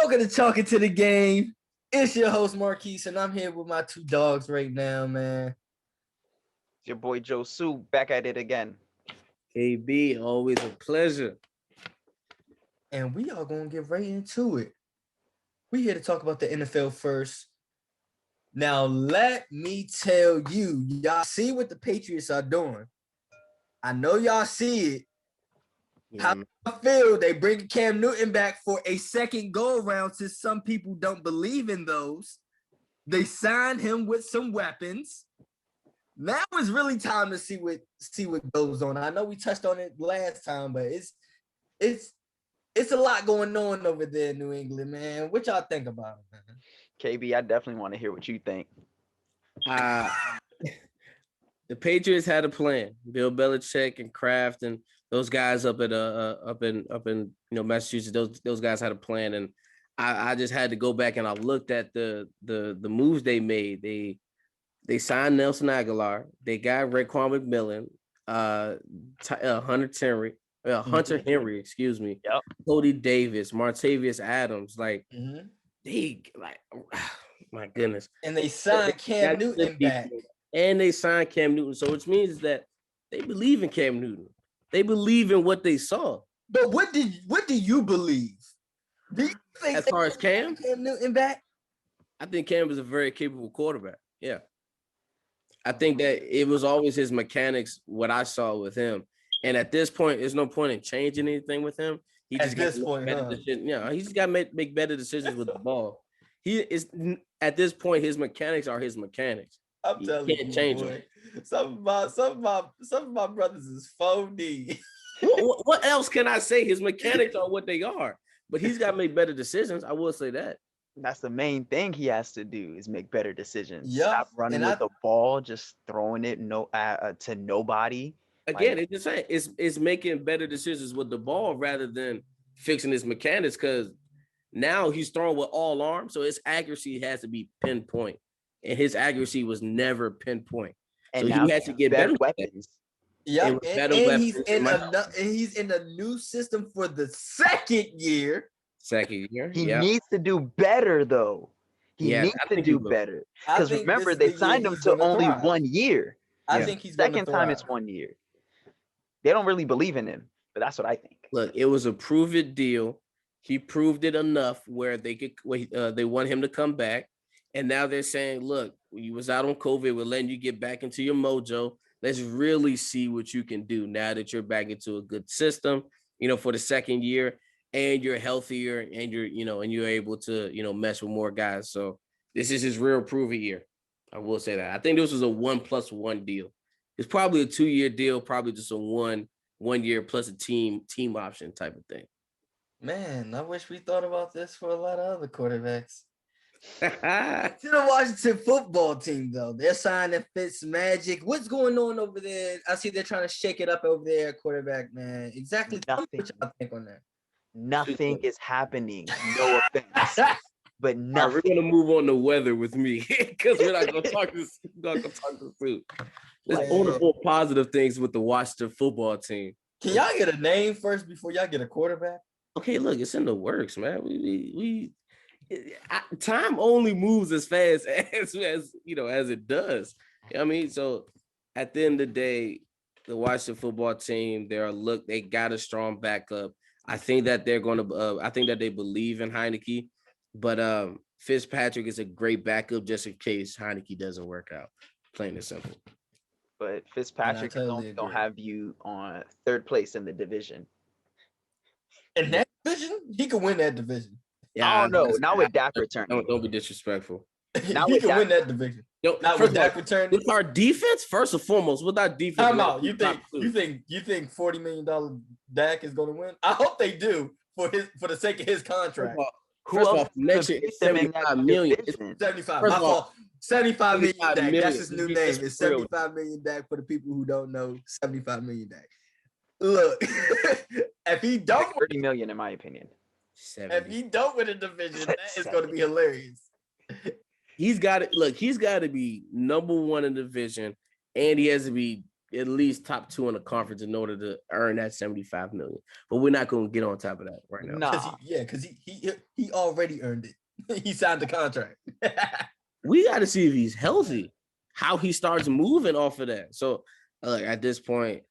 Welcome to Talking to the Game. It's your host, Marquise, and I'm here with my two dogs right now, man. It's your boy Joe Sue back at it again. KB, always a pleasure. And we are going to get right into it. We're here to talk about the NFL first. Now, let me tell you, y'all see what the Patriots are doing. I know y'all see it. How I feel they bring Cam Newton back for a second go-around since some people don't believe in those. They signed him with some weapons. Now it's really time to see what goes on. I know we touched on it last time, but it's a lot going on over there in New England, man. What y'all think about it, man? KB, I definitely want to hear what you think. The Patriots had a plan. Bill Belichick and Kraft and those guys up in Massachusetts. Those guys had a plan, and I just had to go back and I looked at the moves they made. They signed Nelson Aguilar. They got Raekwon McMillan, Hunter Henry, excuse me. Yep. Cody Davis, Martavius Adams, my goodness. And they signed Cam Newton back. And they signed Cam Newton. So which means that they believe in Cam Newton. They believe in what they saw. But what do you believe? Do you think as far as Cam Newton back? I think Cam is a very capable quarterback. Yeah. I think that it was always his mechanics, what I saw with him. And at this point, there's no point in changing anything with him. He just got he's got to make better decisions with the ball. He is at this point, his mechanics are his mechanics. I'm telling you, can't change them. Some of my brothers is 4D. What else can I say? His mechanics are what they are, but he's got to make better decisions. I will say that. That's the main thing he has to do is make better decisions. Yep. Stop running with the ball, just throwing it to nobody. Again, it's making better decisions with the ball rather than fixing his mechanics, because now he's throwing with all arms, so his accuracy has to be pinpoint, and his accuracy was never pinpoint. And so he has to get better weapons. Yeah, and he's in a new system for the second year. He needs to do better, though. He needs to do better. Because remember, they signed him to only 1 year. I think he's second time it's 1 year. They don't really believe in him, but that's what I think. Look, it was a prove it deal. He proved it enough where they want him to come back. And now they're saying, look, you was out on COVID, we're letting you get back into your mojo. Let's really see what you can do now that you're back into a good system, for the second year, and you're healthier and you're able to, mesh with more guys. So this is his real prove it year. I will say that. I think this was a 1+1 deal. It's probably a 2-year deal, probably just a 1 year plus a team option type of thing. Man, I wish we thought about this for a lot of other quarterbacks. To the Washington football team, though, they're signing Fitzmagic. What's going on over there? I see they're trying to shake it up over there, quarterback, man. Exactly. Nothing. What y'all think on that? Nothing is happening. No offense, but nothing. We're gonna move on to weather with me because we're not gonna talk this. We're not gonna talk this food. Let's own the more positive things with the Washington football team. Can y'all get a name first before y'all get a quarterback? Okay, look, it's in the works, man. Time only moves as fast as it does. I mean, so at the end of the day, the Washington football team, they got a strong backup. I think that they're going to. I think that they believe in Heineke, but Fitzpatrick is a great backup just in case Heineke doesn't work out. Plain and simple. But Fitzpatrick is gonna have you on third place in the division. In that division, he could win that division. Yeah, I don't know. Not with Dak returning. Don't be disrespectful. Not he can win that division. Not with Dak returning. With our defense, first and foremost, with our defense. Time out. You think $40 million Dak is going to win? I hope they do for the sake of his contract. First of all, next year it's $75 million. It's 75. My fault. $75 million Dak. That's his new name. It's $75 million Dak for the people who don't know. $75 million Dak. Look, if he don't, $30 million in my opinion. 70. If he don't win a division, that is going to be hilarious. He's got to be number one in the division, and he has to be at least top 2 in the conference in order to earn that $75 million. But we're not going to get on top of that right now. Because he already earned it. He signed the contract. We got to see if he's healthy, how he starts moving off of that. So at this point,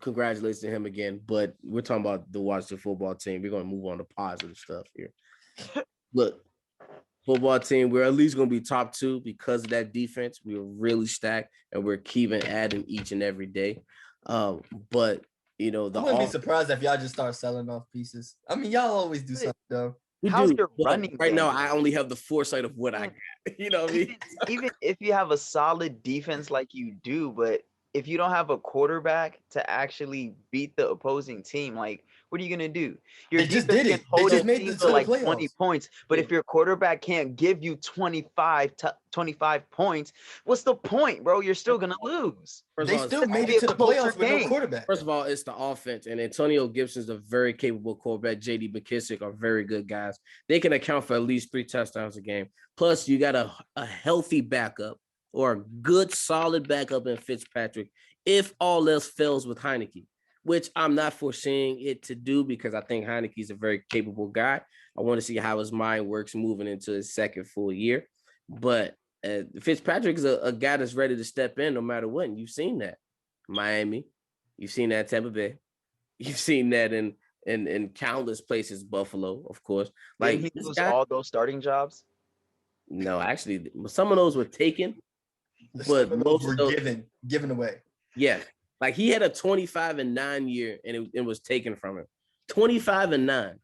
congratulations to him again. But we're talking about the Washington football team. We're going to move on to positive stuff here. Look, football team, we're at least going to be top 2 because of that defense. We're really stacked, and we're keeping adding each and every day. But, you know, I wouldn't be surprised if y'all just start selling off pieces. I mean, y'all always do something, though. How's your running right game? now, I only have the foresight of what I got. You know what I mean? Even if you have a solid defense like you do, but if you don't have a quarterback to actually beat the opposing team, like, what are you gonna do? Your defense can hold a team to like 20 points, but if your quarterback can't give you 25 points, what's the point, bro? You're still gonna lose. They still made it to the playoffs with no quarterback. First of all, it's the offense, and Antonio Gibson's a very capable quarterback. J.D. McKissick are very good guys. They can account for at least 3 touchdowns a game. Plus, you got a healthy backup or a good, solid backup in Fitzpatrick if all else fails with Heineke, which I'm not foreseeing it to do because I think Heineke's a very capable guy. I want to see how his mind works moving into his second full year. But Fitzpatrick is a guy that's ready to step in no matter what. And you've seen that Miami, you've seen that Tampa Bay, you've seen that in countless places, Buffalo, of course. Like, didn't he lose all those starting jobs? No, actually, some of those were taken, but most were given away. Yeah, like he had a 25-9 year, and it was taken from him. 25-9.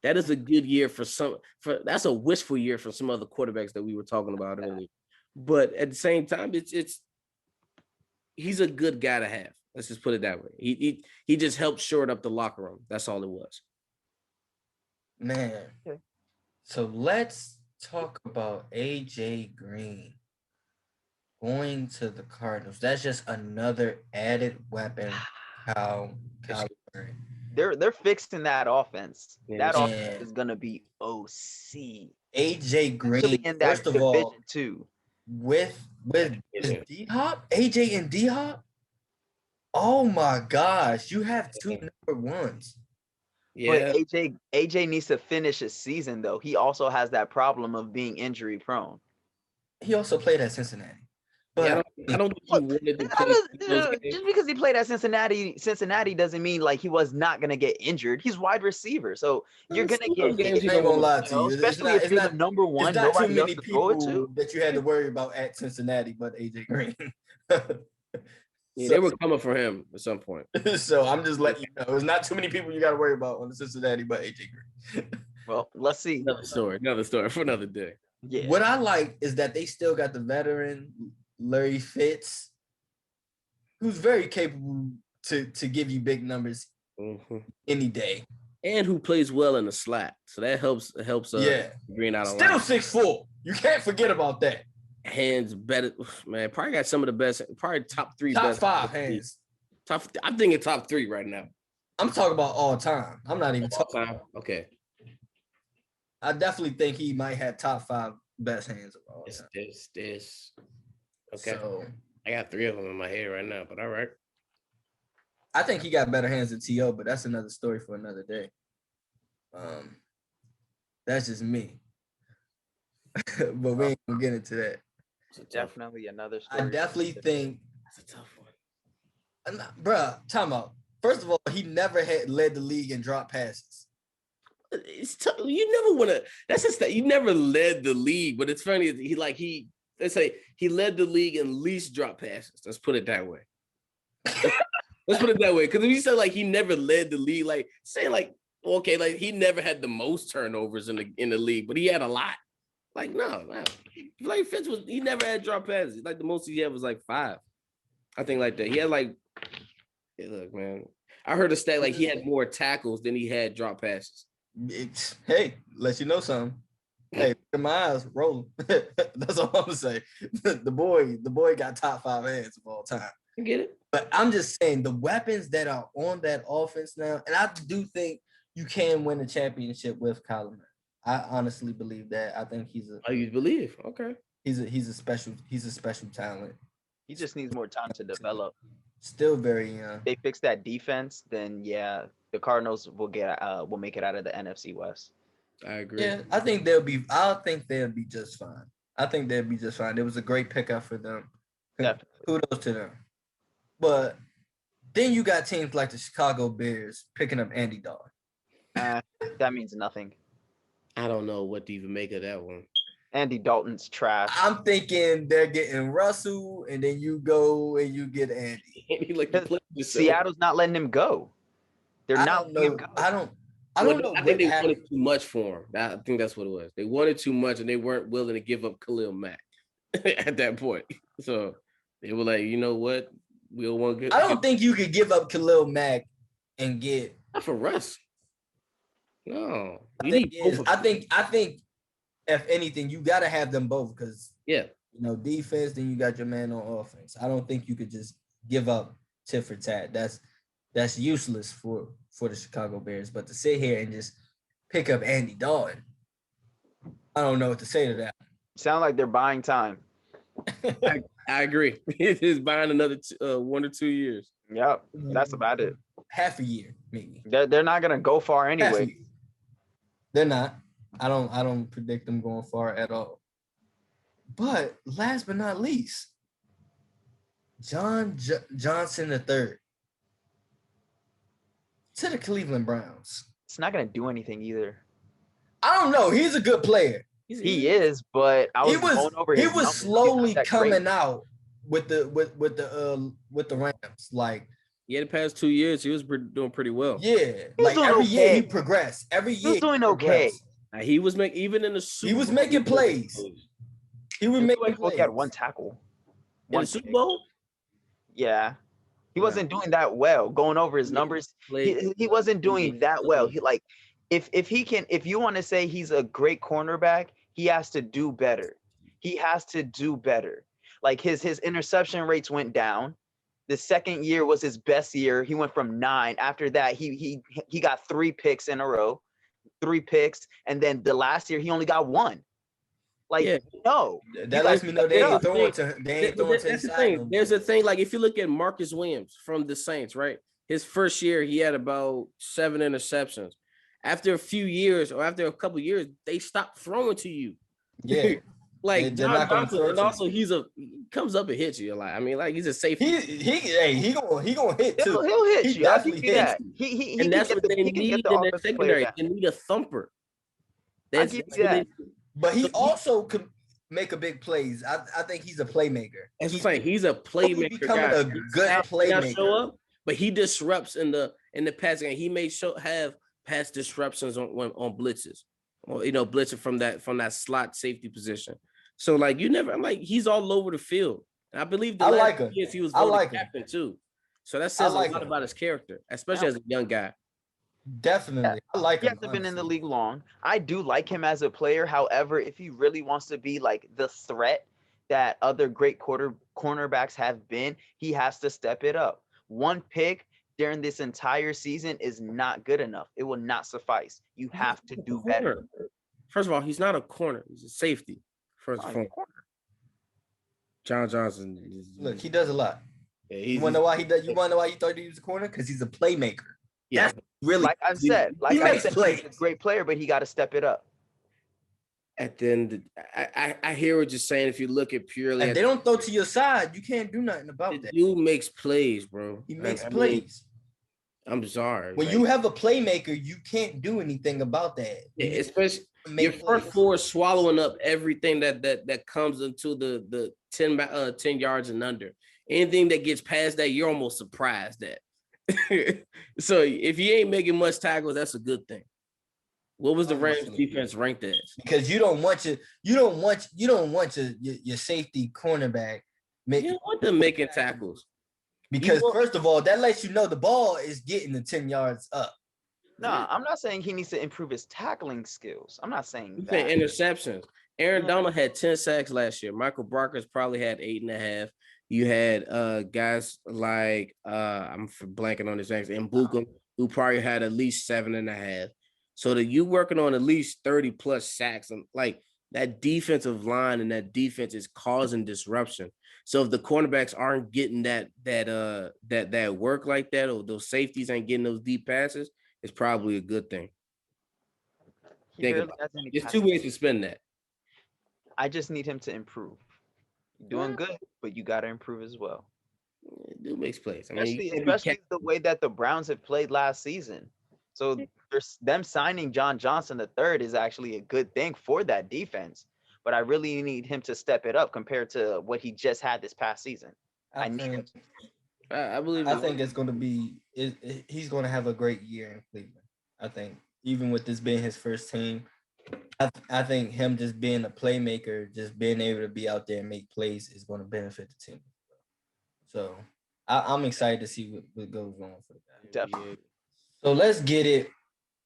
That is a good year that's a wishful year for some other quarterbacks that we were talking about earlier. But at the same time, he's a good guy to have. Let's just put it that way. He just helped shore up the locker room. That's all it was. Man. Okay. So let's talk about AJ Green going to the Cardinals. That's just another added weapon. They're fixing that offense. That offense is gonna be OC. AJ Green, in that first of all, too. With D-Hop, AJ and D-Hop. Oh my gosh, you have 2 number 1s. Yeah, but AJ needs to finish his season though. He also has that problem of being injury prone. He also played at Cincinnati. But I don't think he wanted to play just because he played at Cincinnati doesn't mean like he was not gonna get injured. He's wide receiver, so you're gonna get games. I ain't gonna lie to you, especially if you're the number 1. It's not too many people that you had to worry about at Cincinnati, but AJ Green. Yeah, they were coming for him at some point. So I'm just letting you know, there's not too many people you got to worry about on the Cincinnati, but AJ Green. Well, let's see. Another story for another day. Yeah. What I like is that they still got the veteran Larry Fitz, who's very capable to give you big numbers any day, and who plays well in the slot. So that helps. Green out. Still 6'4". You can't forget about that. Hands better, man. Probably got some of the best. Probably top 3 top best 5 hands. I'm thinking top 3 right now. I'm talking about all time. I'm not even talking time. Okay. I definitely think he might have top 5 best hands of all time. This. Okay. So, I got 3 of them in my head right now, but all right. I think he got better hands than T.O., but that's another story for another day. That's just me. But we ain't gonna get into that. Definitely another story. I definitely think that's a tough one. Bruh, time out. First of all, he never had led the league in drop passes. It's tough. You never want to. That's just that you never led the league. But it's funny. Let's say he led the league in least drop passes. Let's put it that way. Let's put it that way. Because if you said like he never led the league, like say like okay, like he never had the most turnovers in the league, but he had a lot. Like no. Like Fitz he never had drop passes. Like the most he had was like 5. I think like that. He had like, hey, look, man. I heard a stat like he had more tackles than he had drop passes. Hey, let you know something. Hey, look at my eyes rolling. That's all I'm gonna say. The boy got top 5 hands of all time. I get it. But I'm just saying the weapons that are on that offense now, and I do think you can win a championship with Kyler Murray. I honestly believe that. I think he's a. Oh, you believe? Okay. He's a special talent. He just needs more time to develop. Still very young. They fix that defense, then yeah, the Cardinals will make it out of the NFC West. I agree. Yeah, I think they'll be just fine. I think they'll be just fine. It was a great pickup for them. Definitely. Kudos to them. But then you got teams like the Chicago Bears picking up Andy Dalton. That means nothing. I don't know what to even make of that one. Andy Dalton's trash. I'm thinking they're getting Russell, and then you go and you get Andy. Seattle's not letting him go. They're not letting him go. I don't know. I think they wanted too much for him. I think that's what it was. They wanted too much, and they weren't willing to give up Khalil Mack at that point. So they were like, you know what? We don't want to get. I don't think you could give up Khalil Mack and get not for Russ. No, I think if anything, you got to have them both because defense. Then you got your man on offense. I don't think you could just give up tit for tat. That's useless for the Chicago Bears. But to sit here and just pick up Andy Dalton, I don't know what to say to that. Sound like they're buying time. I agree. It is buying another 1 or 2 years. Yep, that's about it. Half a year, maybe. They're not gonna go far anyway. They're not. I don't predict them going far at all. But last but not least, John Johnson III to the Cleveland Browns. It's not gonna do anything either. I don't know. He's a good player. He is, but he was slowly coming out with the Rams. Like the past 2 years, he was doing pretty well. Yeah, like every year he progressed. Every year he was doing okay. He was even in the Super Bowl. He was making plays. He was making plays. He had one tackle. In the Super Bowl? Yeah. He wasn't doing that well. Going over his numbers, he wasn't doing that well. He if you want to say he's a great cornerback, he has to do better. He has to do better. Like his interception rates went down. The second year was his best year. He went from 9. After that, he got 3 picks in a row, 3 picks, and then the last year he only got 1. No, that lets me know they ain't throwing to the thing. There's a thing like if you look at Marcus Williams from the Saints, right? His first year he had about 7 interceptions. After a few years or after a couple of years, they stopped throwing to you. Yeah. Like John Johnson, and also he comes up and hits you a lot. I mean, like he's a safety. He gonna hit too. He'll hit you. Definitely hit. And that's what they need in their secondary. They need a thumper. But he also could make a big plays. I think he's a playmaker. That's what I'm saying. He's a playmaker. Becoming a good playmaker. Show up, but he disrupts in the passing game. He may have pass disruptions on blitzes, or blitzing from that slot safety position. So like he's all over the field. And I believe the last years he was voted captain too. So that says a lot about his character, especially as a young guy. Definitely. I like him. He hasn't been in the league long. I do like him as a player. However, if he really wants to be like the threat that other great cornerbacks have been, he has to step it up. 1 pick during this entire season is not good enough. It will not suffice. You have to do better. First of all, he's not a corner. He's a safety. First of all, John Johnson. Look, he does a lot. Yeah, you want to know why he does? You want to know why you thought he was a corner? Because he's a playmaker. Yeah, that's really like I said, he's a great player, but he got to step it up. At the end, I hear what you're saying. If you look at purely, if they don't throw to your side, you can't do nothing about that. Dude makes plays, bro. He makes plays. I'm sorry. When you have a playmaker, you can't do anything about that. Yeah, especially your front four is swallowing up everything that comes into the 10 yards and under. Anything that gets past that, you're almost surprised at. So if you ain't making much tackles, that's a good thing. What was the Rams defense ranked as? Because you don't want your safety cornerback. You don't want them making tackles. Because first of all, that lets you know the ball is getting the 10 yards up. No, I'm not saying he needs to improve his tackling skills. I'm not saying that. Interceptions. Aaron Donald had 10 sacks last year. Michael Brockers probably had 8.5. You had guys like I'm blanking on his names, and Bukum, who probably had at least 7.5. So that you working on at least 30 plus sacks, and like that defensive line and that defense is causing disruption. So if the cornerbacks aren't getting that work like that, or those safeties ain't getting those deep passes, it's probably a good thing. Think about it. There's two ways to spend that. I just need him to improve. You're doing good, but you got to improve as well. Dude makes plays. I mean, especially the way that the Browns have played last season. So them signing John Johnson III is actually a good thing for that defense. But I really need him to step it up compared to what he just had this past season. I believe. I think it's going to be. He's going to have a great year in Cleveland. I think even with this being his first team, I think him just being a playmaker, just being able to be out there and make plays is going to benefit the team. So I'm excited to see what goes on for that. Definitely. So let's get it.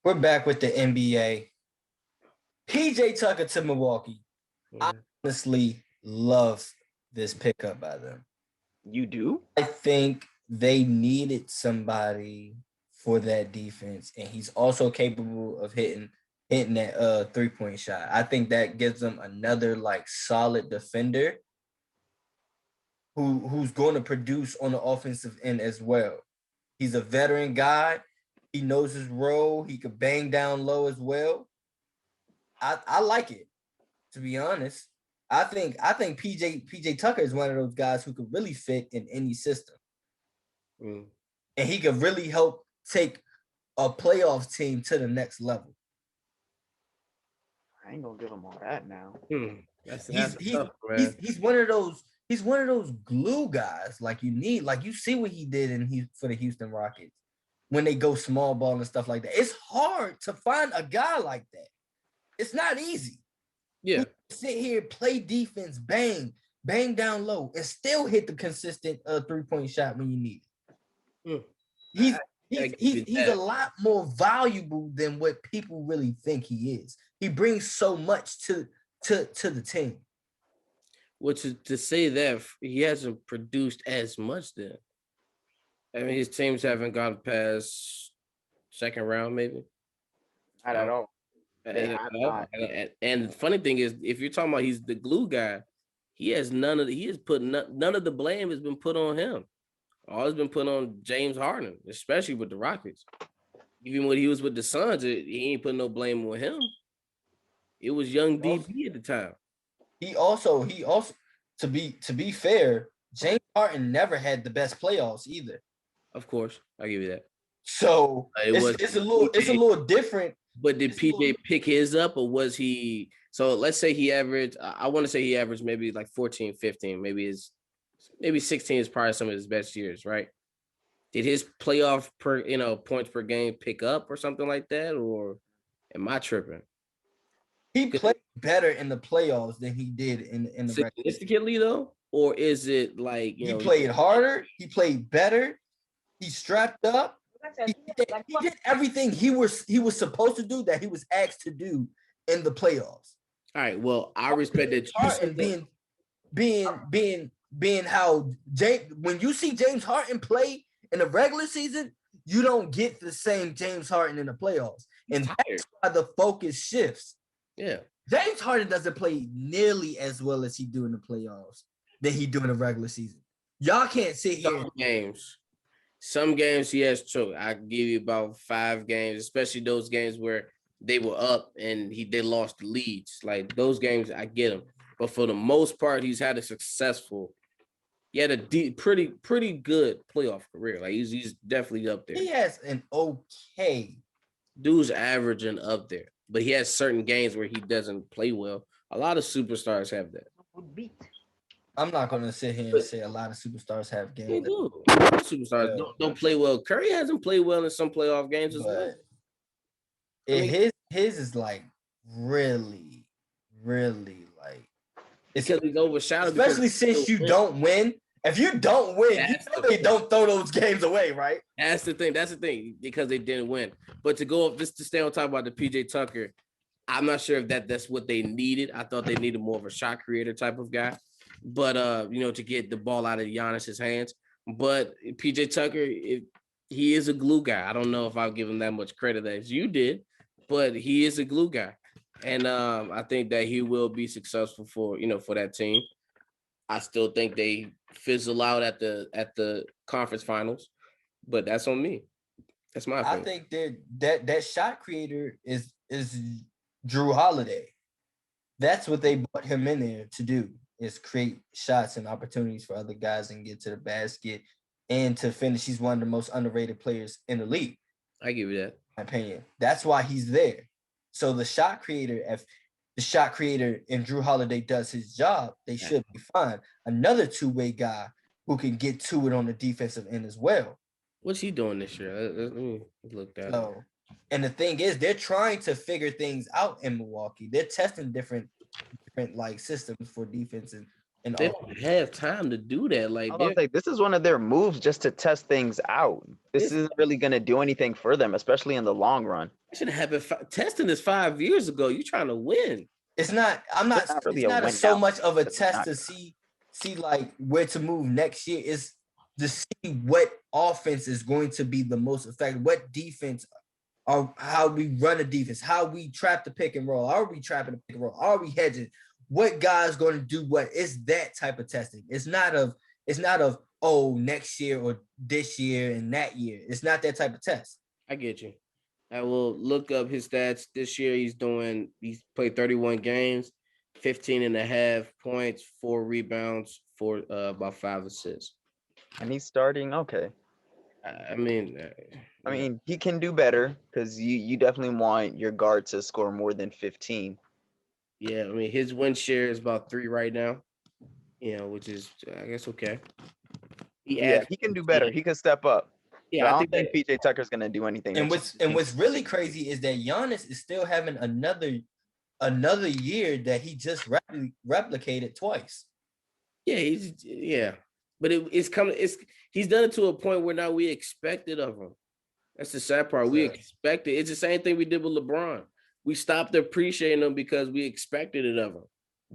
We're back with the NBA. PJ Tucker to Milwaukee. I honestly love this pickup by them. You do? I think they needed somebody for that defense, and he's also capable of hitting that 3-point shot. I think that gives them another solid defender who's going to produce on the offensive end as well. He's a veteran guy. He knows his role. He could bang down low as well. I like it, to be honest. I think PJ Tucker is one of those guys who could really fit in any system. And he could really help take a playoff team to the next level. I ain't gonna give him all that now. He's one of those glue guys you need. You see what he did for the Houston Rockets when they go small ball and stuff like that. It's hard to find a guy like that. It's not easy. Yeah. Sit here, play defense, bang down low, and still hit the consistent 3-point shot when you need it. He's a lot more valuable than what people really think he is. He brings so much to the team. Well, to say that he hasn't produced as much then. I mean, his teams haven't gone past second round, maybe. Not at all. And the funny thing is, if you're talking about he's the glue guy, none of the blame has been put on him. All has been put on James Harden, especially with the Rockets. Even when he was with the Suns, he ain't putting no blame on him. It was young DB at the time. He also to be fair, James Harden never had the best playoffs either. Of course, I'll give you that. So it's a little different. But did PJ pick his up, or was he? So let's say he averaged. I want to say he averaged maybe 14, 15. Maybe 16 is probably some of his best years, right? Did his playoff points per game pick up or something like that, or am I tripping? He played better in the playoffs than he did in the significantly though, or is it he played harder? He played better. He strapped up. He did everything he was supposed to do that he was asked to do in the playoffs. All right. Well, I respect that. And being how when you see James Harden play in the regular season, you don't get the same James Harden in the playoffs, and that's why the focus shifts. Yeah, James Harden doesn't play nearly as well as he do in the playoffs than he do in the regular season. Y'all can't sit here. Some games he has choked. I give you about 5 games, especially those games where they were up and they lost the leads. Like those games, I get him. But for the most part, he's had he had a pretty good playoff career. Like he's definitely up there. He has an okay. Dude's averaging up there, but he has certain games where he doesn't play well. A lot of superstars have that. I'm not going to sit here and say a lot of superstars have games. They do. Superstars don't play well. Curry hasn't played well in some playoff games as well. His is really, really it's because he's overshadowed. Especially since you don't win. If you don't win, they don't throw those games away, right? That's the thing, because they didn't win. But just to stay on top about the PJ Tucker, I'm not sure if that's what they needed. I thought they needed more of a shot creator type of guy. But to get the ball out of Giannis's hands. But PJ Tucker, he is a glue guy. I don't know if I'll give him that much credit as you did, but he is a glue guy. And I think that he will be successful for that team. I still think they fizzle out at the conference finals, but that's on me. That's my opinion. I think that shot creator is Drew Holiday. That's what they brought him in there to do, is create shots and opportunities for other guys and get to the basket and to finish. He's one of the most underrated players in the league. I give you that. In my opinion. That's why he's there. So the shot creator, if the shot creator and Drew Holiday does his job, they should be fine. Another two-way guy who can get to it on the defensive end as well. What's he doing this year? Let me look at it. And the thing is, they're trying to figure things out in Milwaukee. They're testing different like systems for defense and they don't have time to do that. Like, this is one of their moves just to test things out. This isn't really going to do anything for them, especially in the long run. It should have happened. Testing this 5 years ago. You're trying to win. It's not. I'm not. It's not so much of a test to see like where to move next year. Is to see what offense is going to be the most effective. What defense, or how we run a defense, how we trap the pick and roll. Are we trapping the pick and roll? Are we hedging? What guy's going to do what? It's that type of testing. It's not of next year or this year and that year. It's not that type of test. I get you. I will look up his stats this year. He's played 31 games, 15 and a half points, 4 rebounds, about 5 assists. And he's starting okay. I mean, he can do better because you definitely want your guard to score more than 15. Yeah, I mean, his win share is about 3 right now, which is, I guess, okay. He can do better. He can step up. Yeah, I don't think PJ Tucker's going to do anything. And what's really crazy is that Giannis is still having another year that he just replicated twice. Yeah, but it's coming. He's done it to a point where now we expect it of him. That's the sad part. We expect it. It's the same thing we did with LeBron. We stopped appreciating him because we expected it of him.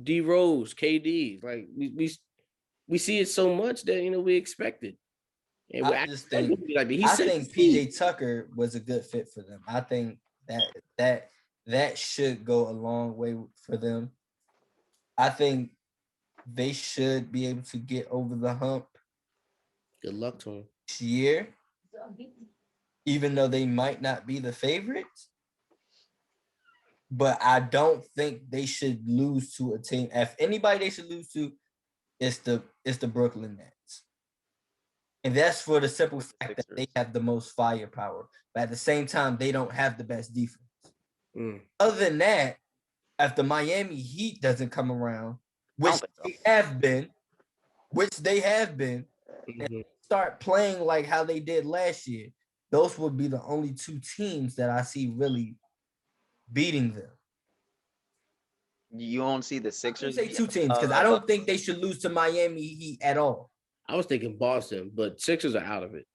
D Rose, KD, like we see it so much that we expect it. And I think PJ Tucker was a good fit for them. I think that should go a long way for them. I think they should be able to get over the hump. Good luck to them this year, even though they might not be the favorites. But I don't think they should lose to a team. If anybody they should lose to, it's the Brooklyn Nets. And that's for the simple fact that they have the most firepower. But at the same time, they don't have the best defense. Other than that, if the Miami Heat doesn't come around, which they have been, and start playing like how they did last year, those would be the only 2 teams that I see really beating them. You won't see the Sixers? I say 2 teams because I don't think they should lose to Miami Heat at all. I was thinking Boston, but Sixers are out of it.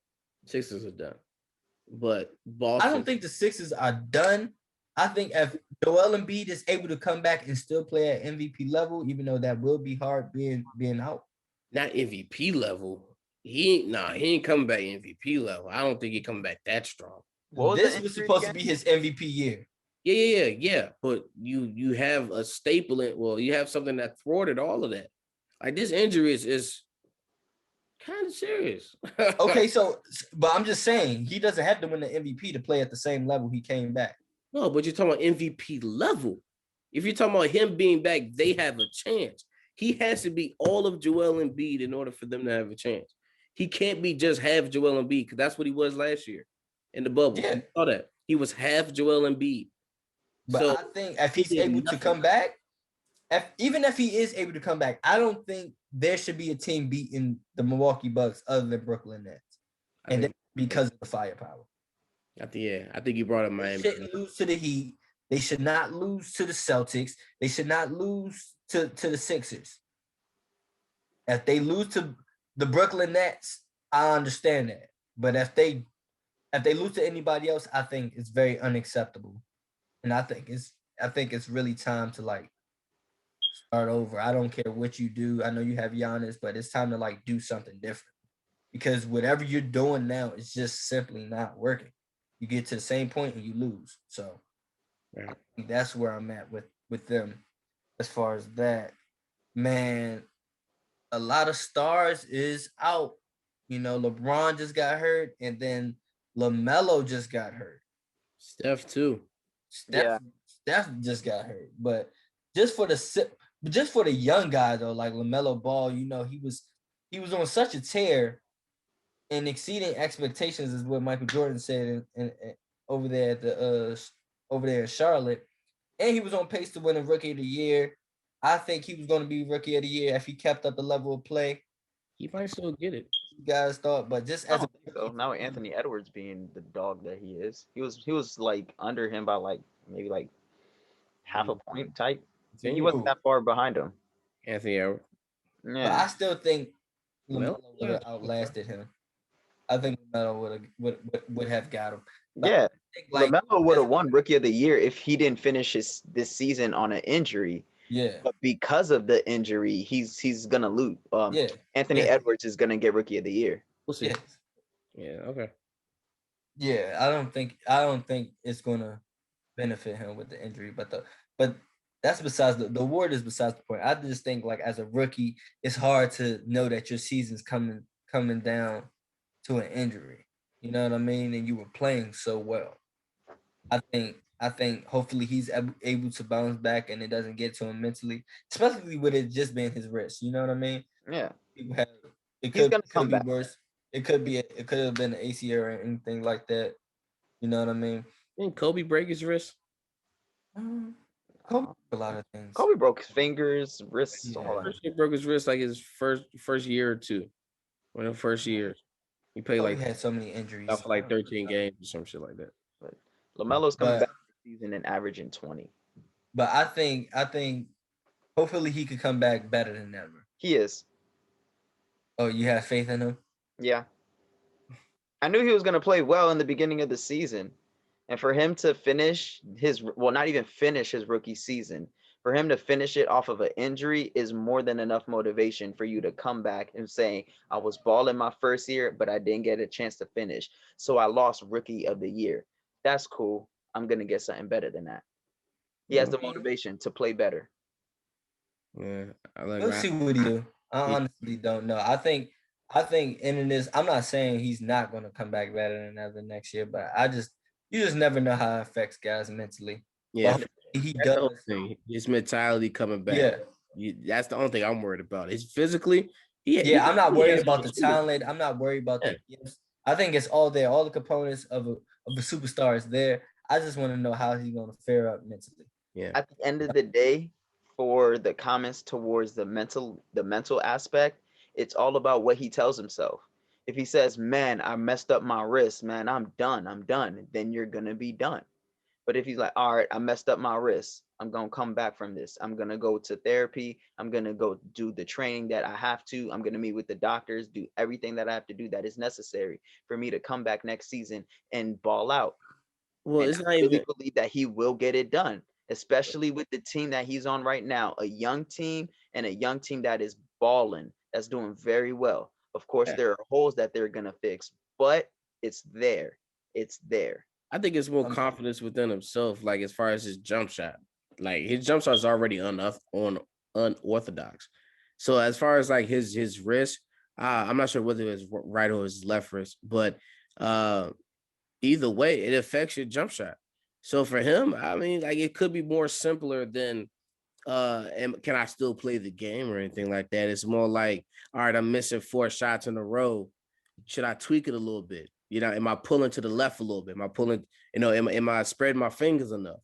Sixers are done. But Boston, I don't think the Sixers are done. I think if Joel Embiid is able to come back and still play at MVP level, even though that will be hard being out. Not MVP level. He ain't coming back MVP level. I don't think he coming back that strong. This was supposed to be his MVP year. Yeah. But you have a staple you have something that thwarted all of that. Like, this injury is kind of serious. Okay, but I'm just saying he doesn't have to win the MVP to play at the same level he came back. No, but you're talking about MVP level. If you're talking about him being back, they have a chance. He has to be all of Joel Embiid in order for them to have a chance. He can't be just half Joel Embiid because that's what he was last year in the bubble. Yeah. You saw that. He was half Joel Embiid. But I think if he's able to come back, even if he is able to come back, I don't think there should be a team beating the Milwaukee Bucks other than Brooklyn Nets. Because of the firepower. I think you brought up Miami. They shouldn't lose to the Heat. They should not lose to the Celtics. They should not lose to the Sixers. If they lose to the Brooklyn Nets, I understand that. But if they lose to anybody else, I think it's very unacceptable. And I think it's really time to start over. I don't care what you do. I know you have Giannis, but it's time to do something different. Because whatever you're doing now is just simply not working. You get to the same point and you lose. So I think that's where I'm at with them as far as that. Man, a lot of stars is out. You know, LeBron just got hurt, and then LaMelo just got hurt. Steph too. Steph just got hurt. But just for the young guy though, like LaMelo Ball, you know, he was on such a tear and exceeding expectations is what Michael Jordan said in over there at the over there in Charlotte. And he was on pace to win a Rookie of the Year. I think he was going to be Rookie of the Year if he kept up the level of play. He might still get it. You guys thought, but just as so now Anthony Edwards being the dog that he is, he was like under him by like maybe like half a point type. He wasn't that far behind him. Anthony Edwards. Yeah. But I still think LaMelo would have outlasted him. I think LaMelo would have got him. Yeah, LaMelo would have won Rookie of the Year if he didn't finish this season on an injury. Yeah, but because of the injury, he's gonna lose. Anthony Edwards is gonna get Rookie of the Year. We'll see. Yeah. Okay. Yeah, I don't think it's gonna benefit him with the injury, but that's besides the award is besides the point. I just think like as a rookie, it's hard to know that your season's coming down to an injury. You know what I mean? And you were playing so well. I think hopefully he's able to bounce back and it doesn't get to him mentally, especially with it just being his wrist. You know what I mean? Yeah. It could be worse. It could have been an ACL or anything like that. You know what I mean? Didn't Kobe break his wrist? Kobe broke a lot of things. Kobe broke his fingers, wrists. Yeah. He broke his wrist like his first year or two. One of the first years. He played he had so many injuries. For like 13 games or some shit like that. But LaMelo's coming back this season and averaging 20. But I think hopefully he could come back better than ever. He is. Oh, you have faith in him? Yeah. I knew he was going to play well in the beginning of the season. And for him to finish not even finish his rookie season, for him to finish it off of an injury is more than enough motivation for you to come back and say, I was balling my first year, but I didn't get a chance to finish. So I lost Rookie of the Year. That's cool. I'm going to get something better than that. He has the motivation to play better. Yeah. We'll see what he do. I honestly don't know. I think in this, I'm not saying he's not going to come back better than ever next year, but you just never know how it affects guys mentally. Yeah. He does. His mentality coming back. Yeah. That's the only thing I'm worried about. His physically. I'm not worried about the talent. I'm not worried about the gifts. I think it's all there. All the components of a superstar is there. I just want to know how he's going to fare up mentally. Yeah. At the end of the day, for the comments towards the mental aspect, it's all about what he tells himself. If he says, man, I messed up my wrist, man, I'm done, then you're going to be done. But if he's like, all right, I messed up my wrist, I'm going to come back from this. I'm going to go to therapy. I'm going to go do the training that I have to. I'm going to meet with the doctors, do everything that I have to do that is necessary for me to come back next season and ball out. Well, and it's I not really even believe that he will get it done, especially with the team that he's on right now, a young team that is balling, that's doing very well. Of course, there are holes that they're going to fix, but it's there. It's there. I think it's more confidence within himself, like as far as his jump shot. Like his jump shot is already unorthodox. So as far as like his wrist, I'm not sure whether it's right or his left wrist, but either way, it affects your jump shot. So for him, I mean, like it could be more simpler than and can I still play the game or anything like that? It's more like, all right, I'm missing 4 shots in a row. Should I tweak it a little bit? You know, am I pulling to the left a little bit? Am I pulling, am I spreading my fingers enough?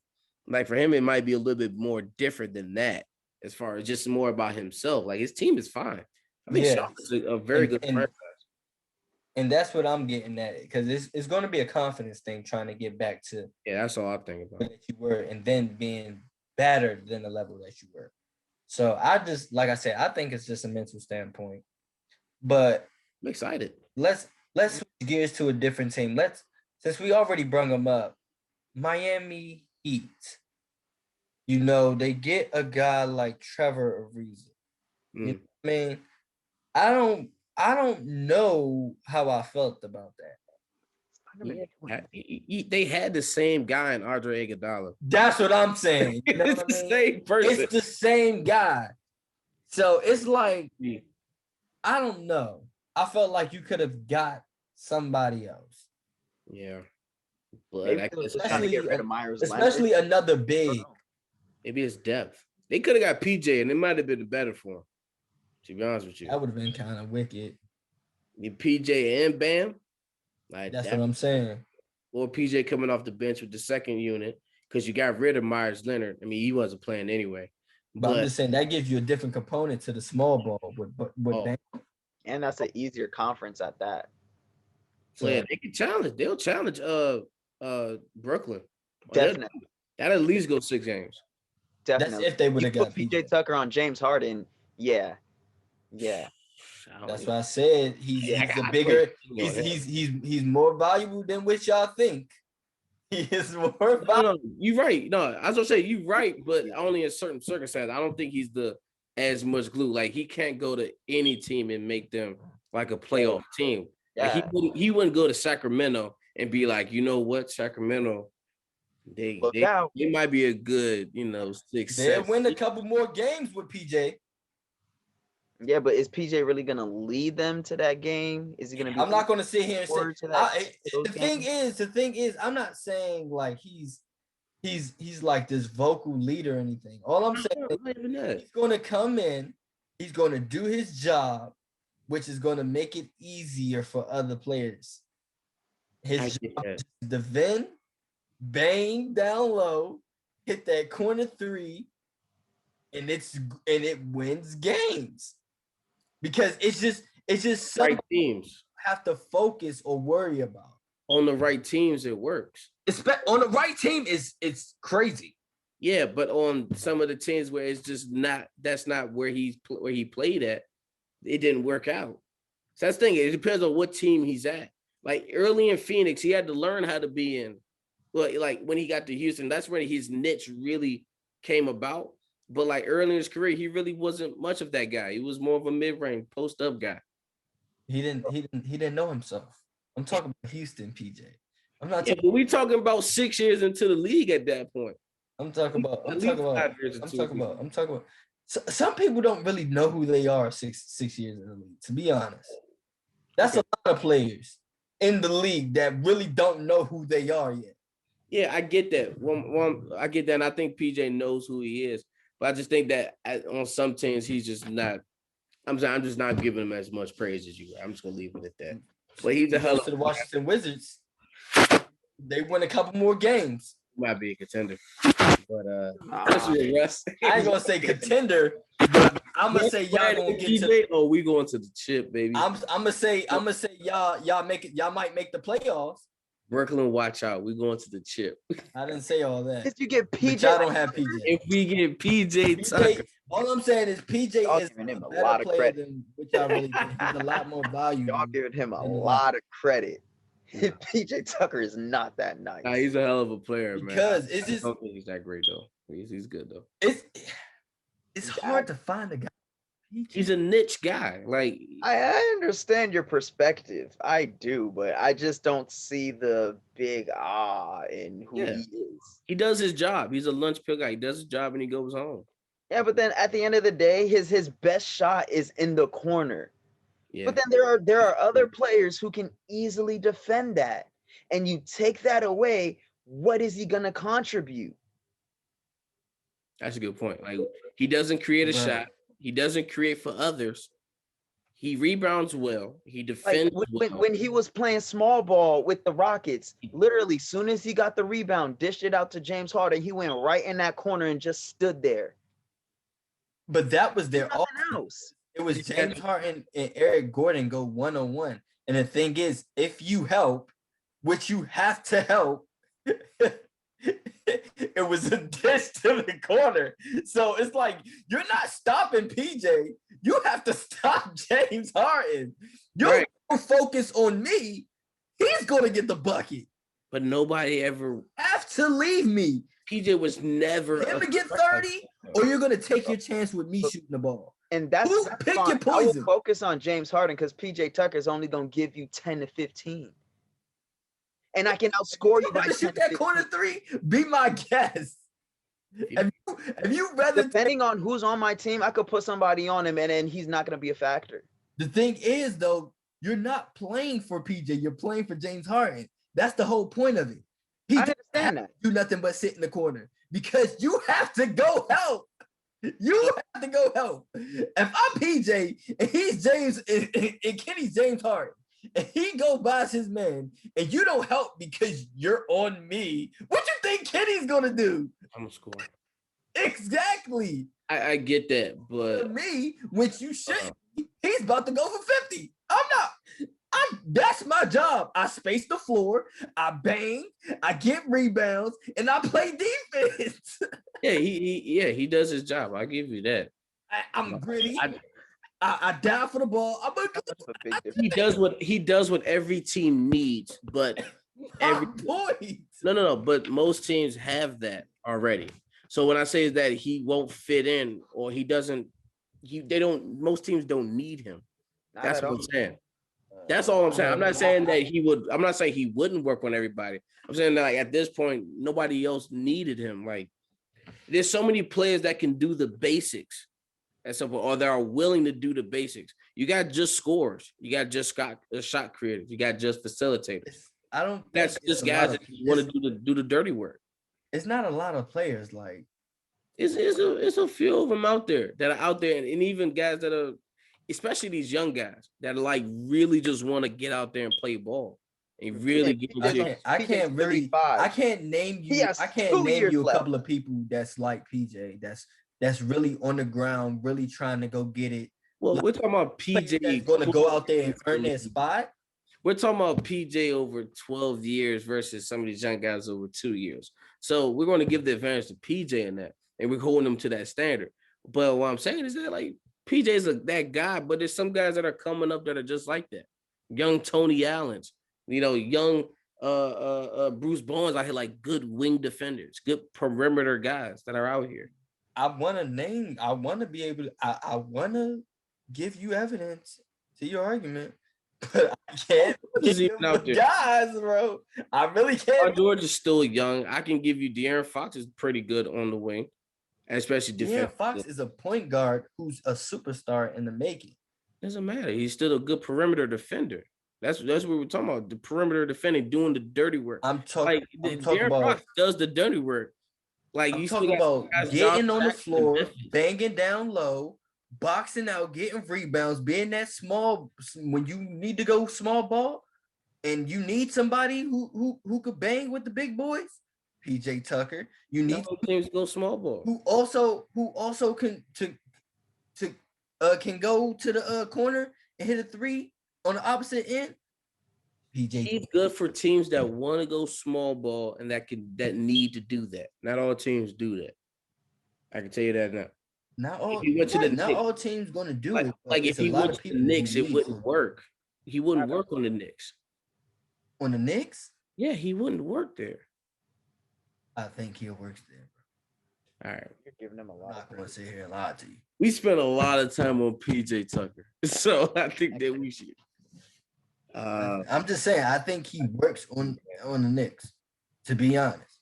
Like for him, it might be a little bit more different than that, as far as just more about himself. Like his team is fine. I think Charlotte's a very good franchise. And that's what I'm getting at, because it's going to be a confidence thing trying to get back to. Yeah, that's all I think about. That you were, and then being better than the level that you were. So I just, like I said, I think it's just a mental standpoint. But I'm excited. Let's switch gears to a different team. Since we already brung them up, Miami Heat. You know, they get a guy like Trevor Ariza. You know what I mean? I don't know how I felt about that. They had the same guy in Andre Iguodala. That's what I'm saying. You know It's what the I mean? same person. It's the same guy. So it's like, I don't know. I felt like you could have got somebody else. Yeah. But Maybe it was just trying to get rid of Myers Leonard. Especially another big. Maybe it's depth. They could have got PJ, and it might have been better for him. To be honest with you, that would have been kind of wicked. PJ and Bam, like that's what I'm saying. Or PJ coming off the bench with the second unit because you got rid of Myers Leonard. I mean, he wasn't playing anyway. But I'm just saying that gives you a different component to the small ball with Bam. And that's an easier conference at that. So yeah, they can challenge. They'll challenge Brooklyn. Definitely. That'll at least go 6 games. Definitely. That's if they would have got PJ Tucker on James Harden. Yeah. That's why I said he's a bigger. He's more valuable than what y'all think. He is more valuable. No, you're right. No, I was gonna say you're right, but only in certain circumstances. I don't think he's as much glue. Like he can't go to any team and make them like a playoff team. Yeah. Like, he wouldn't go to Sacramento and be like, you know what, Sacramento, they might be a good, 6. They'll win a couple more games with PJ. Yeah, but is PJ really gonna lead them to that game? Is he gonna be? I'm not gonna sit here and say. The thing is, I'm not saying like he's like this vocal leader or anything. All I'm saying is he's gonna come in, he's gonna do his job, which is gonna make it easier for other players. His job is to defend, bang down low, hit that corner 3, and it wins games. Because it's just something right teams have to focus or worry about. On the right teams, it works. On the right team, it's crazy. Yeah, but on some of the teams where it's just not, that's not where he played at, it didn't work out. So that's the thing. It depends on what team he's at. Like early in Phoenix, he had to learn how to be in. Well, like when he got to Houston, that's when his niche really came about. But like early in his career, he really wasn't much of that guy. He was more of a mid-range post-up guy. He didn't know himself. I'm talking about Houston, PJ. I'm not. But we talking about 6 years into the league at that point. I'm talking about. Some people don't really know who they are 6 years in the league. To be honest, that's a lot of players in the league that really don't know who they are yet. Yeah, I get that. I get that. And I think PJ knows who he is. But I just think that on some teams, he's just not. I'm just not giving him as much praise as you. I'm just gonna leave it at that. But he's a hell of to the Washington Wizards. They win a couple more games. Might be a contender. But Russ. I ain't gonna say contender, but I'm gonna say y'all gonna get to. Oh, we going to the chip, baby. I'm gonna say y'all make it. Y'all might make the playoffs. Brooklyn, watch out. We're going to the chip. I didn't say all that. If you get PJ, y'all don't have PJ. If we get PJ Tucker. All I'm saying is PJ is giving him a better lot of player credit. Than which y'all really think. He's a lot more value. Y'all giving him a lot of credit. PJ Tucker is not that nice. Nah, he's a hell of a player, man. Because it's just. I don't think he's that great though. He's good though. It's hard to find a guy. He's a niche guy. Like I understand your perspective. I do, but I just don't see the big in who he is. He does his job. He's a lunch pill guy. He does his job and he goes home. Yeah, but then at the end of the day, his best shot is in the corner. Yeah. But then there are other players who can easily defend that. And you take that away, what is he gonna contribute? That's a good point. Like he doesn't create a shot. He doesn't create for others. He rebounds well. He defends well. When he was playing small ball with the Rockets, literally, soon as he got the rebound, dished it out to James Harden, he went right in that corner and just stood there. But that was their offense. It was James Harden and Eric Gordon go one-on-one. And the thing is, if you help, which you have to help, it was a dish to the corner. So it's like, you're not stopping PJ. You have to stop James Harden. You're focus on me. He's going to get the bucket. But nobody ever have to leave me. PJ was never him to get 30, or you're going to take your chance with me shooting the ball. And that's pick fine. your poison. I will focus on James Harden because PJ Tucker is only going to give you 10 to 15. and I can outscore you by shoot that corner three. Be my guest. If you rather depending on who's on my team, I could put somebody on him, and then he's not going to be a factor. The thing is, though, you're not playing for PJ. You're playing for James Harden. That's the whole point of it. He I understand that. Do nothing but sit in the corner because you have to go help. You have to go help. If I'm PJ and he's James and Kenny's James Harden, and he go buys his man, and you don't help because you're on me, what you think Kenny's gonna do? I'm gonna score. Exactly. I get that, but for me, which you should, he's about to go for 50. That's my job. I space the floor, I bang, I get rebounds, and I play defense. he does his job. I give you that. I'm gritty. I die for the ball. He does what every team needs, but but most teams have that already. So when I say that he won't fit in or he doesn't, most teams don't need him. That's what I'm saying. That's all I'm saying. I'm not saying that he would. I'm not saying he wouldn't work on everybody. I'm saying that like at this point, nobody else needed him. Like there's so many players that can do the basics, and so or that are willing to do the basics. You got just scorers. You got just shot creators. You got just facilitators. That's just guys that want to do the dirty work. It's not a lot of players like. It's a few of them out there that are out there, and even guys that are. Especially these young guys that are like really just want to get out there and play ball and really get into. I can't name you. I can't name you a couple of people that's like PJ. That's really on the ground, really trying to go get it. Well, we're talking about PJ that's going to go out there and earn their spot. We're talking about PJ over 12 years versus some of these young guys over 2 years. So we're going to give the advantage to PJ in that, and we're holding them to that standard. But what I'm saying is that like. PJ's that guy, but there's some guys that are coming up that are just like that. Young Tony Allens, young Bruce Bowen's out here like good wing defenders, good perimeter guys that are out here. I want to be able to, I want to give you evidence to your argument, but I can't even out there. Guys, bro. I really can't. George is still young. I can give you De'Aaron Fox is pretty good on the wing. Especially defense. Fox is a point guard who's a superstar in the making. Doesn't matter. He's still a good perimeter defender. That's what we're talking about. The perimeter defending, doing the dirty work. I'm talking about Fox does the dirty work. Like you talking about getting on the floor, banging down low, boxing out, getting rebounds, being that small when you need to go small ball, and you need somebody who could bang with the big boys. PJ Tucker, you need teams go small ball. Who also can go to the corner and hit a three on the opposite end. PJ, he's good for teams that want to go small ball and that need to do that. Not all teams do that. I can tell you that now. Not all teams going to do it. Like if he went to the Knicks, it wouldn't work. He wouldn't work on the Knicks. On the Knicks? Yeah, he wouldn't work there. I think he works there, bro. All right. You're giving him a lot. I'm not going to sit here and lie to you. We spent a lot of time on PJ Tucker. So I think that we should. I'm just saying, I think he works on the Knicks, to be honest.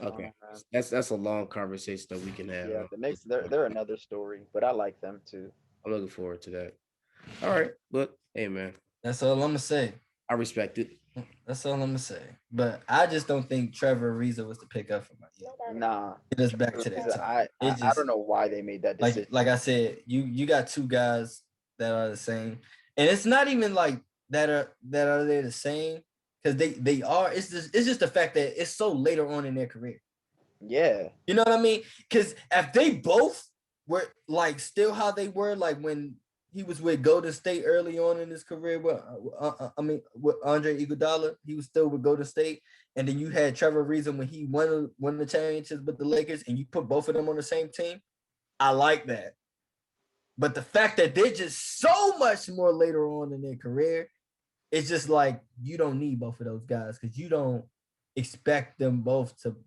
Okay. That's a long conversation that we can have. Yeah, the Knicks, they're another story, but I like them too. I'm looking forward to that. All right. But, hey, man. That's all I'm going to say. I respect it. That's all I'm gonna say. But I just don't think Trevor Ariza was the pickup for my year. Nah. Get us back to that time. I don't know why they made that decision. Like I said, you got two guys that are the same. And it's not even like that are they the same because they are. It's just the fact that it's so later on in their career. Yeah. You know what I mean? Because if they both were like still how they were like when he was with Golden State early on in his career. With Andre Iguodala, he was still with Golden State, and then you had Trevor Ariza when he won the championships with the Lakers, and you put both of them on the same team. I like that, but the fact that they're just so much more later on in their career, it's just like you don't need both of those guys because you don't expect them both to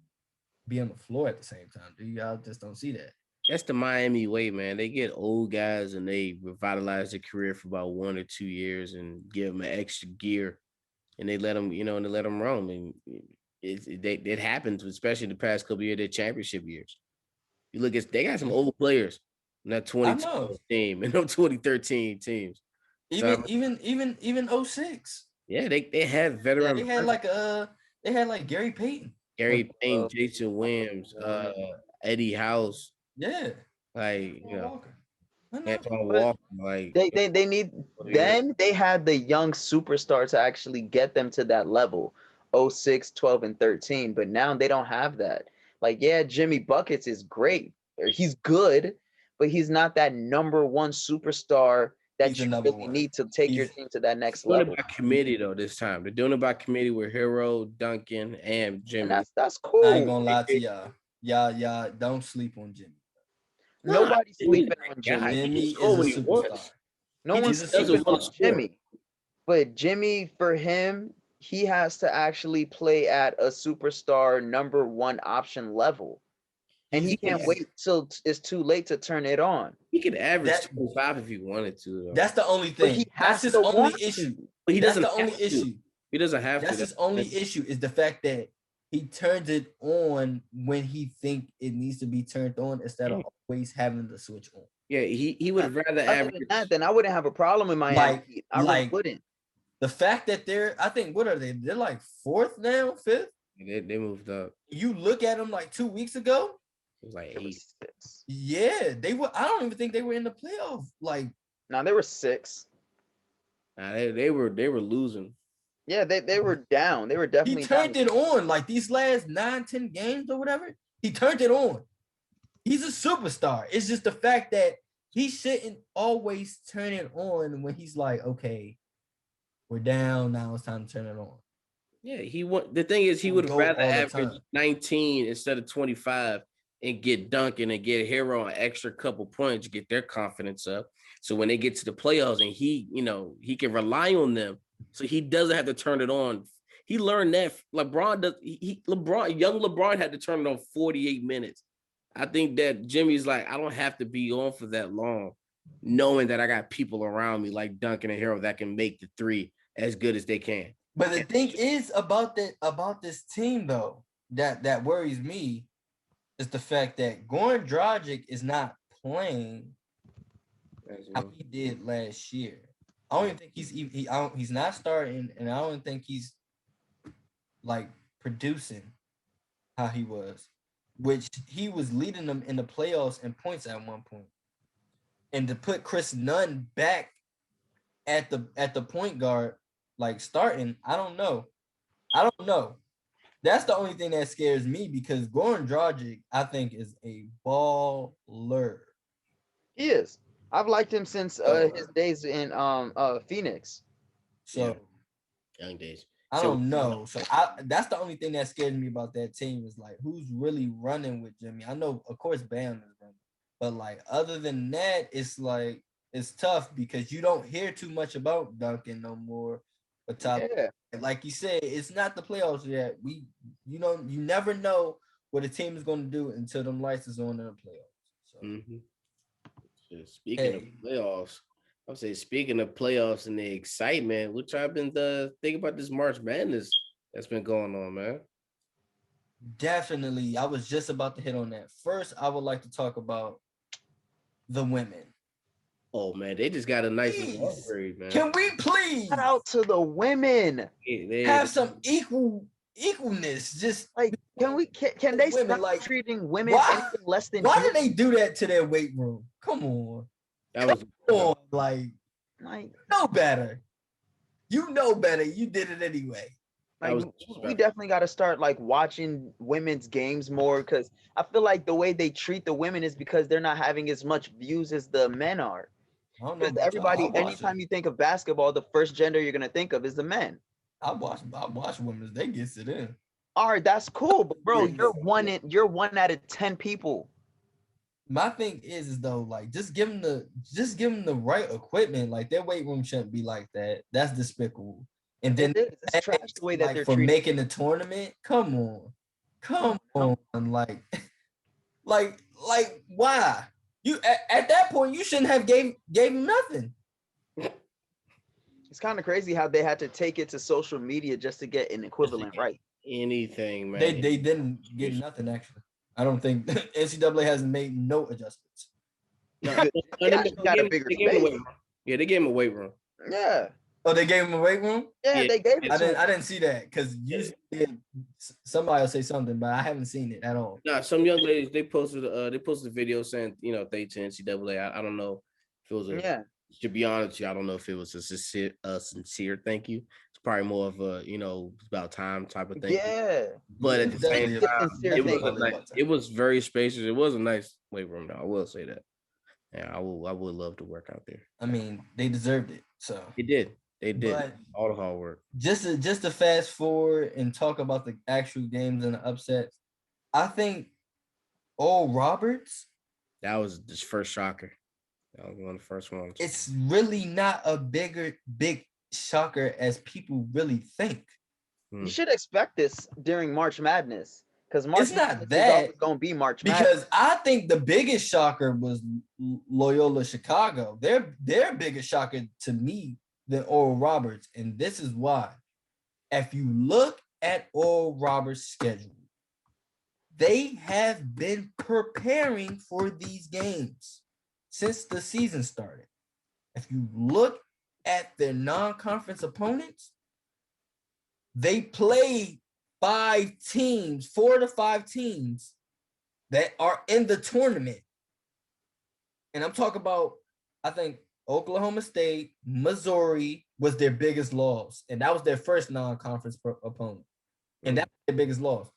be on the floor at the same time. Do you? I just don't see that. That's the Miami way, man. They get old guys and they revitalize their career for about 1 or 2 years and give them an extra gear and they let them, and they let them roam. And it happens, especially the past couple of years, their championship years. You look at they got some old players in that 2012 team and no 2013 teams. Even 06. Yeah, they had veteran. They had like Gary Payton. Gary Payton, Jason Williams, Eddie House. Yeah. Like, Antoine Walker. Like they need then they had the young superstar to actually get them to that level. 06, 12, and 13. But now they don't have that. Like, yeah, Jimmy Buckets is great. He's good, but he's not that number one superstar that you really need to take your team to that next level. They're doing it by committee though this time. They're doing it by committee with Hero, Duncan, and Jimmy. And that's cool. I ain't gonna lie to y'all. Y'all don't sleep on Jimmy. Nobody's sleeping on Jimmy. Jimmy is a superstar. No one's sleeping on Jimmy. But Jimmy, for him, he has to actually play at a superstar number one option level. And he can't wait till it's too late to turn it on. He could average 25 if he wanted to. Though. That's the only thing. That's his only issue. But he doesn't. That's the only issue. He doesn't have to. That's his only issue is the fact that he turns it on when he think it needs to be turned on instead of always having the switch on. Yeah, he would rather average. Then I wouldn't have a problem in Miami. I really wouldn't. The fact that I think, what are they? They're like fourth now, fifth. They moved up. You look at them like 2 weeks ago. It was like 8. Yeah, they were. I don't even think they were in the playoff. Like, no, they were 6. Nah, they were losing. Yeah, they were down. They were definitely. He turned it on like these last 9-10 games or whatever. He turned it on. He's a superstar. It's just the fact that he shouldn't always turn it on when he's like, okay, we're down now. It's time to turn it on. Yeah, the thing is, he would rather average 19 instead of 25 and get Duncan and get Hero an extra couple points, get their confidence up. So when they get to the playoffs and he can rely on them, so he doesn't have to turn it on. He learned that LeBron does. Young LeBron had to turn it on 48 minutes. I think that Jimmy's like, I don't have to be on for that long, knowing that I got people around me like Duncan and Hero that can make the three as good as they can. But the thing is about this team though, that worries me is the fact that Goran Dragic is not playing how he did last year. I don't even think he's not starting, and I don't think he's like producing how he was, which he was leading them in the playoffs in points at one point. And to put Chris Nunn back at the point guard, like starting, I don't know. That's the only thing that scares me because Goran Dragic, I think, is a baller. He is. I've liked him since his days in Phoenix. So young days. I don't know. So that's the only thing that scares me about that team is like who's really running with Jimmy. I know, of course, Bam is running, but like other than that, it's like it's tough because you don't hear too much about Duncan no more. But like you said, it's not the playoffs yet. You never know what a team is going to do until them lights is on in the playoffs. So. Mm-hmm. Speaking of playoffs, I would say speaking of playoffs and the excitement, what y'all been thinking about this March Madness that's been going on, man? Definitely. I was just about to hit on that. First, I would like to talk about the women. Oh, man, they just got a nice upgrade, man. Can we please shout out to the women? Have some equalness. Just like can they stop like treating women anything less than? Why did they do that to their weight room? Come on, like know better. You know better. You did it anyway. Like we definitely got to start like watching women's games more because I feel like the way they treat the women is because they're not having as much views as the men are. Because everybody, anytime you think of basketball, the first gender you're gonna think of is the men. I watch women. They get it in. All right, that's cool, but bro, you're one out of 10 people. My thing is though, like just give them the right equipment. Like their weight room shouldn't be like that. That's despicable. And then it's trash the way that they're for making the tournament. Come on, like why? You at that point you shouldn't have gave him nothing. It's kind of crazy how they had to take it to social media just to get an equivalent right. Anything, man. They didn't get nothing actually. I don't think NCAA hasn't made no adjustments. No, they got a bigger space. Yeah, they gave him a weight room. Yeah. Oh, they gave him a weight room? Yeah, they gave it. I didn't see that because usually somebody will say something, but I haven't seen it at all. Nah, some young ladies they posted a video saying, thanks to NCAA. I don't know if it was to be honest with you, I don't know if it was a sincere thank you. It's probably more of a, about time type of thing. Yeah. But at the same time, it was very spacious. It was a nice weight room, though. I will say that. Yeah, I would love to work out there. I mean, they deserved it. So they did. But all the hard work. Just to fast forward and talk about the actual games and the upsets, I think Oral Roberts. That was his first shocker. That was one of the first ones. It's really not a big shocker as people really think. You should expect this during March Madness. Because March Madness is always going to be March Madness. Because I think the biggest shocker was Loyola Chicago. Their biggest shocker to me than Oral Roberts. And this is why. If you look at Oral Roberts' schedule, they have been preparing for these games since the season started. If you look at their non-conference opponents, they played 4 to 5 teams that are in the tournament. And I'm talking about, I think, Oklahoma State, Missouri was their biggest loss. And that was their first non-conference opponent. And that was their biggest loss.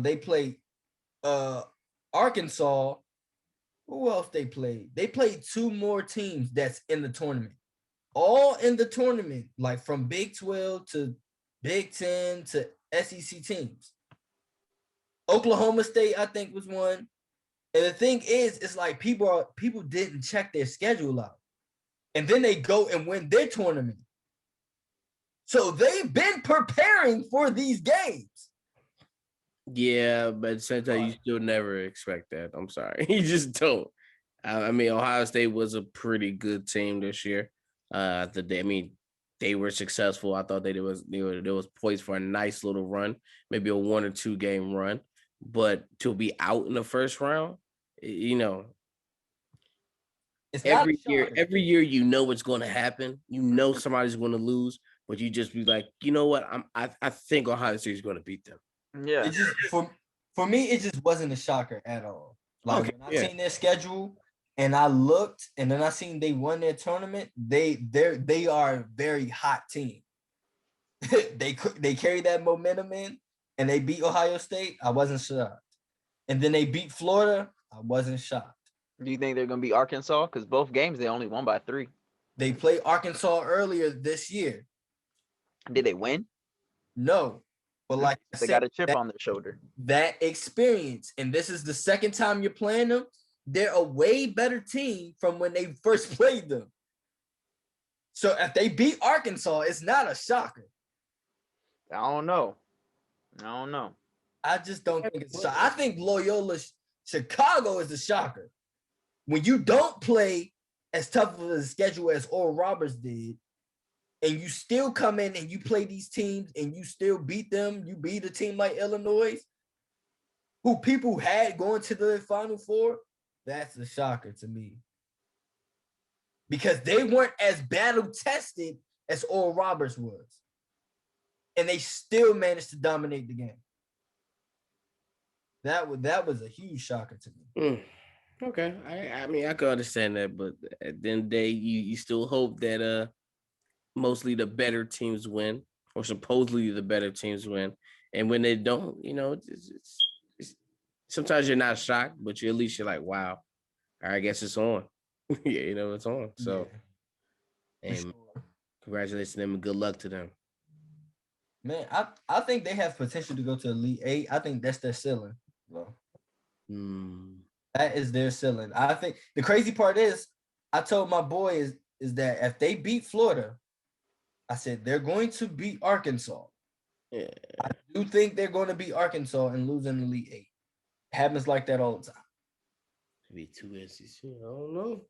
They played Arkansas. Who else they played? They played 2 more teams that's in the tournament. All in the tournament, like from Big 12 to Big 10 to SEC teams. Oklahoma State, I think, was one. And the thing is, it's like people didn't check their schedule out. And then they go and win their tournament. So they've been preparing for these games. Yeah, but sometimes you still never expect that. I'm sorry. You just don't. I mean, Ohio State was a pretty good team this year. They were successful. I thought there was poised for a nice little run, maybe a 1 or 2 game run. But to be out in the first round, it's every year you know what's going to happen. You know somebody's going to lose, but you just be like, you know what? I think Ohio State is going to beat them. Yeah. It just for me, it just wasn't a shocker at all. Like when I seen their schedule and I looked and then I seen they won their tournament, they are a very hot team. they carry that momentum in and they beat Ohio State. I wasn't shocked. And then they beat Florida. I wasn't shocked. Do you think they're going to beat Arkansas? Because both games they only won by 3. They played Arkansas earlier this year. Did they win? No. But like they got a chip on their shoulder. That experience, and this is the second time you're playing them, they're a way better team from when they first played them. So if they beat Arkansas, it's not a shocker. I don't know. I just don't think it's a shocker. I think Loyola Chicago is the shocker. When you don't play as tough of a schedule as Oral Roberts did, and you still come in and you play these teams and you still beat them, you beat a team like Illinois, who people had going to the Final Four, that's a shocker to me. Because they weren't as battle-tested as Oral Roberts was. And they still managed to dominate the game. That was a huge shocker to me. Okay. I mean, I can understand that, but at the end of the day, you still hope that mostly the better teams win, or supposedly the better teams win. And when they don't, it's sometimes you're not shocked, but at least you're like, wow, I guess it's on. It's on. So, and congratulations to them and good luck to them. Man, I think they have potential to go to Elite 8. I think that's their ceiling. Well, that is their ceiling. I think the crazy part is, I told my boys is that if they beat Florida, I said they're going to beat Arkansas. Yeah. I do think they're going to beat Arkansas and lose in the Elite 8. It happens like that all the time. Maybe 2 SEC. I don't know.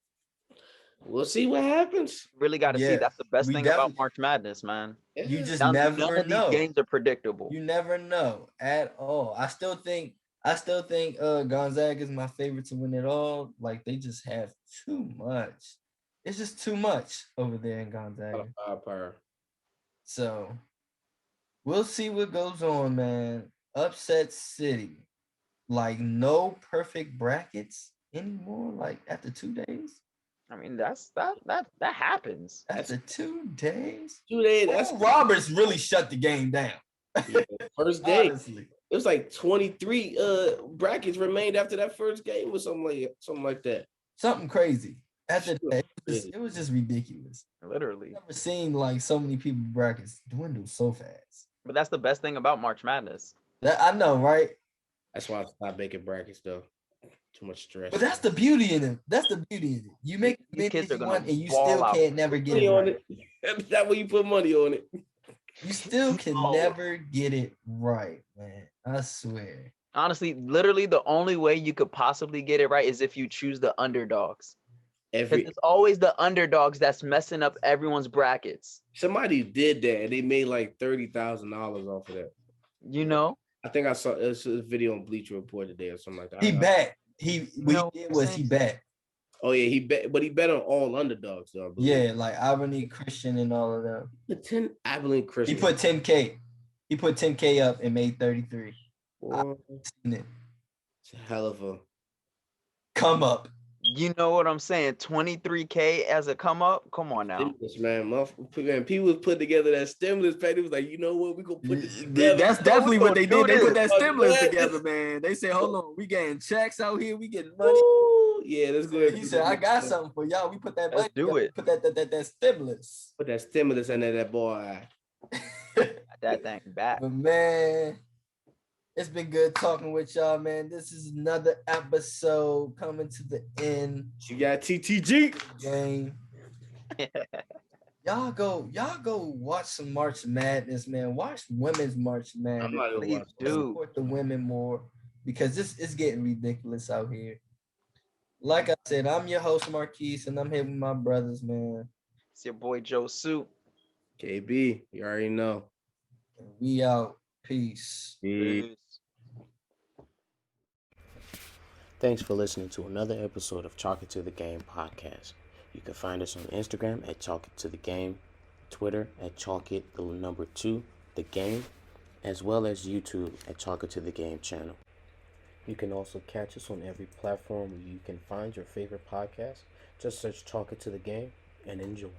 We'll see what happens. Really got to see. That's the best thing about March Madness, man. You just never none of know. These games are predictable. You never know at all. I still think Gonzaga is my favorite to win it all. Like, they just have too much. It's just too much over there in Gonzaga. So we'll see what goes on, man. Upset City. Like, no perfect brackets anymore. Like, after 2 days. I mean, that happens. After 2 days. 2 days. That's Roberts really shut the game down. Yeah, first day. Honestly. It was like 23 brackets remained after that first game or something like that. Something crazy. After that, it was just ridiculous. Literally. I've never seen like so many people brackets dwindle so fast. But that's the best thing about March Madness. I know, right? That's why I stopped making brackets though. Too much stress. But that's the beauty in it. That's the beauty in it. You make these kids are gonna and you still can't never get it right. That's that way you put money on it. You still can never get it right, man. I swear. Honestly, literally the only way you could possibly get it right is if you choose the underdogs. It's always the underdogs that's messing up everyone's brackets. Somebody did that and they made like $30,000 off of that. You know? I think I saw a video on Bleacher Report today or something like that. He bet. He bet. Oh yeah, he bet on all underdogs though. Yeah, like Albany Christian and all of them. Albany Christian. He put 10K. He put 10K up and made 33. I've seen it. It's a hell of a come up. You know what I'm saying? 23K as a come up. Come on now, man. People put together that stimulus pay. It was like, you know what? We gonna put this together. That's definitely what they did. They put that stimulus together, man. They said, hold on, we getting checks out here. We getting money. Ooh, yeah, let's go ahead. He said, I got something for y'all. We put that money. Let's do it. Put that stimulus. Put that stimulus under that boy. That thing back. But man, it's been good talking with y'all, man. This is another episode coming to the end. You got TTG game. Y'all go watch some March Madness, man. Watch women's March Madness. Please do. Support the women more because this is getting ridiculous out here. Like I said, I'm your host Marquise, and I'm here with my brothers, man. It's your boy Joe Suit. KB, you already know. We out. Peace. Peace. Thanks for listening to another episode of Chalk It to the Game podcast. You can find us on Instagram at Chalk It to the Game, Twitter at Chalk It 2 the Game, as well as YouTube at Chalk It to the Game channel. You can also catch us on every platform where you can find your favorite podcast. Just search Chalk It to the Game and enjoy.